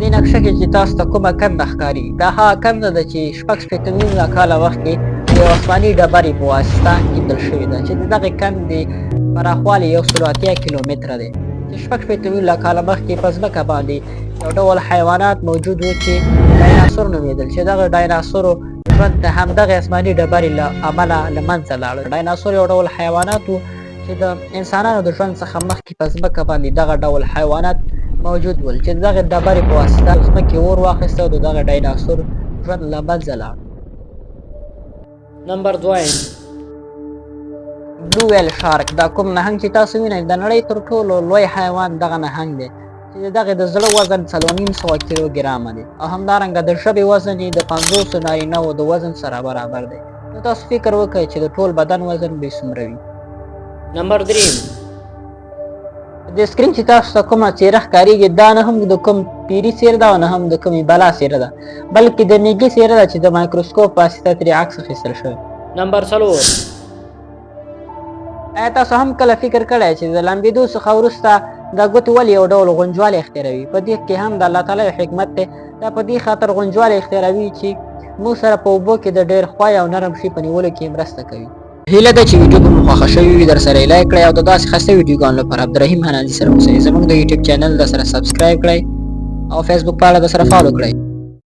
دې نقشه کې چې تاسو ته کومه کنده ښکاري دا هغه کنده ده چې شپږ شپېته میلیونه کاله مخکې د یو آسماني ډبرې په واسطه کیندل شوې ده چې د دغې کندې پراخوالی 180 کیلومتره دی چې شپږ شپېته میلیونه کاله مخکې په ځمکه باندې یو ډول حیوانات موجود وو چې ډایناسور نومېدل چې دغه ډایناسورو ژوند د همدغې آسماني ډبرې له امله له منځه لاړل. ډایناسور یو ډول حیوانات وو چې د انسانانو د ژوند څخه مخکې په ځمکه باندې دغه ډول حیوانات موجود ول چې دغه ډبرې په واسطه ځمکې اور واخیسته او د دغه ډایناسور ژوند له منځه لاړ. نمبر دویم بلو ویل شارک. دا کوم نهنګ چې تاسو وینئ د نړۍ تر ټولو لوی حیوان دغه نهنګ دی چې د دغې د زړه وزن 4.5 کیلوګرامه دی او همدارنګه د ژبې وزن یې د 500 نارینه‌وو د وزن سره برابر دی. نو تاسو فکر وکړئ چې د ټول بدن وزن به څومره وي. نمبر دریم د سکرین چې تاسو ته کومه څیره ښکارېږي دا نه هم د کوم پیري څیره ده او نه هم د کومې بلا څیره ده بلکې د میږي څیره ده چې د مایکروسکوپ په واسطه ترې عکس اخیستل شوی. نمبر 4 ایا تاسو هم کله فکر کړی چې د لمبېدو څخه وروسته دا ګوتې ولې یو ډول غونجوالی اختیاروي؟ په دې کې هم د الله تعالی یو حکمت دی. دا په دې خاطر غونجوالی اختیاروي چې موږ سره په اوبو کې د ډېر ښوی او نرم شي په نیولو کې مرسته کوي. هیله ده چې ویډیو به مو خوښه شوې وي درسره یې لایک کړئ او د داسې ښایسته ویډیوګانو لپاره عبدالرحیم حنانزي سره اوسئ. زموږ د یوټیوب چینل درسره سبسکرایب کړئ او فیسبوک پاڼه درسره فالو کړئ.